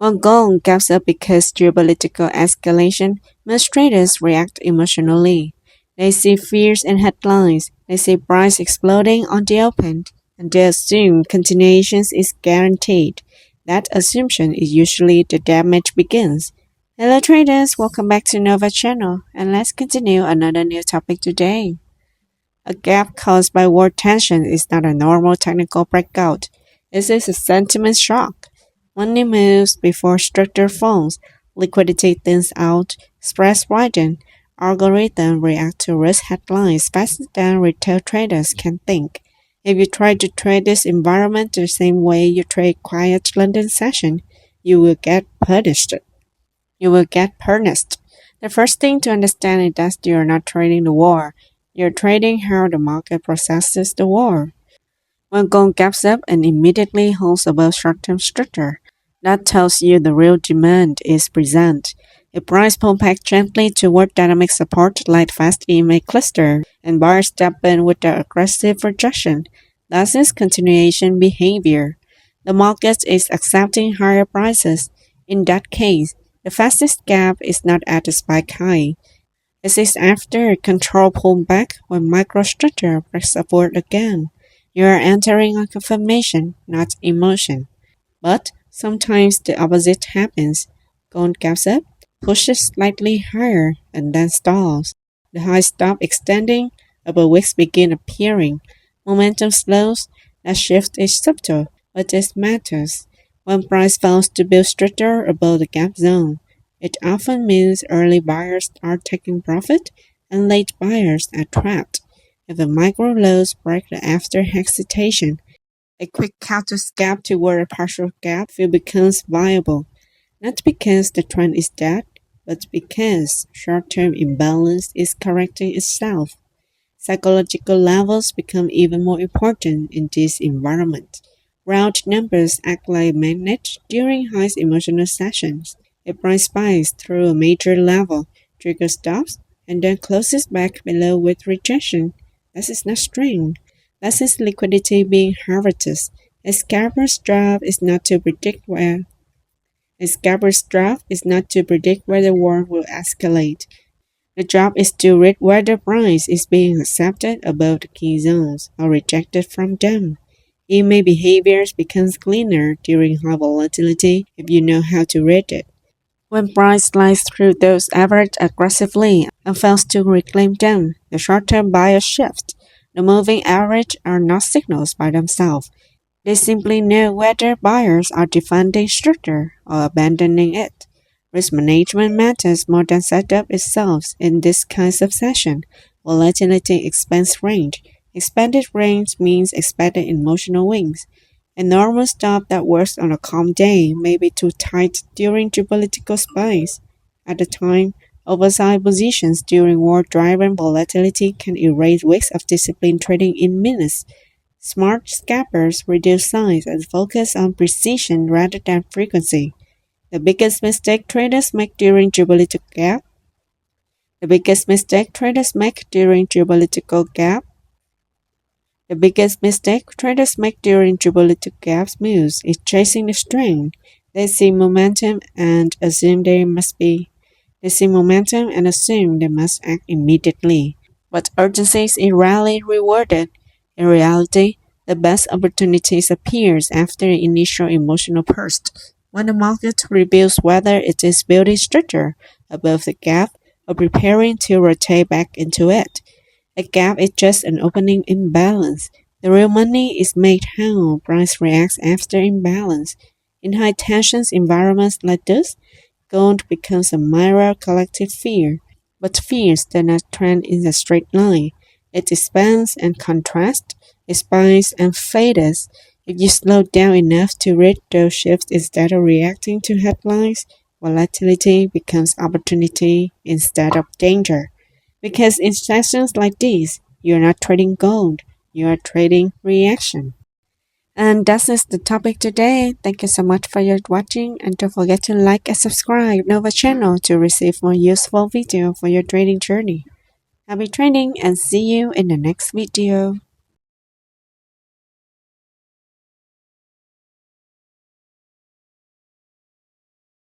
When gold gaps up because geopolitical escalation, most traders react emotionally. They see fears in headlines, they see price exploding on the open, and they assume continuation is guaranteed. That assumption is usually the damage begins. Hello traders, welcome back to Nova channel, and let's continue another new topic today. A gap caused by war tension is not a normal technical breakout. It is a sentiment shock. Money moves before structure falls, liquidity thins out, spreads widen, algorithms react to risk headlines faster than retail traders can think. If you try to trade this environment the same way you trade quiet London session, you will get punished. The first thing to understand is that you're not trading the war. You're trading how the market processes the war. When gold gaps up and immediately holds above short-term structure, that tells you the real demand is present. If price pull back gently toward dynamic support like fast EMA cluster, and buyers step in with their aggressive rejection, that is continuation behavior. The market is accepting higher prices. In that case, the fastest gap is not at the spike high. It is after a control pullback when microstructure breaks upward again. You are entering a confirmation, not emotion. But sometimes the opposite happens. Gold gaps up, pushes slightly higher, and then stalls. The highs stop extending, upper wicks begin appearing. Momentum slows. That shift is subtle, but it matters. When price fails to build structure above the gap zone, it often means early buyers are taking profit and late buyers are trapped. If the micro lows break the after hesitation, a quick counter gap toward a partial gap fill becomes viable, not because the trend is dead, but because short-term imbalance is correcting itself. Psychological levels become even more important in this environment. Round numbers act like magnets during high emotional sessions. A price spikes through a major level, trigger stops, and then closes back below with rejection. This is not strength. This is liquidity being harvested. A scalper's job is not to predict where the war will escalate. The job is to read whether price is being accepted above the key zones or rejected from them. EMA behaviors becomes cleaner during high volatility if you know how to read it. When price slides through those average aggressively and fails to reclaim them, the short-term buyers shift. The moving average are not signals by themselves. They simply know whether buyers are defending structure or abandoning it. Risk management matters more than setup itself in this kind of session. Volatility expands range. Expanded range means expanded emotional wings. A normal stop that works on a calm day may be too tight during geopolitical spikes. At the time, oversized positions during war-driven volatility can erase weeks of disciplined trading in minutes. Smart scalpers reduce size and focus on precision rather than frequency. The biggest mistake traders make during geopolitical gap. The biggest mistake traders make during geopolitical gaps moves is chasing the strength. They see momentum and assume they must act immediately. But urgency is rarely rewarded. In reality, the best opportunities appears after the initial emotional burst, when the market reveals whether it is building structure above the gap or preparing to rotate back into it. A gap is just an opening imbalance. The real money is made how price reacts after imbalance. In high tensions environments like this, gold becomes a mirror collective fear. But fears do not trend in a straight line. It expands and contrasts, it spikes and fades. If you slow down enough to read those shifts instead of reacting to headlines, volatility becomes opportunity instead of danger. Because in sessions like these, you're not trading gold, you are trading reaction. And that is the topic today. Thank you so much for your watching, and don't forget to like and subscribe Nova channel to receive more useful video for your trading journey. Happy trading and see you in the next video.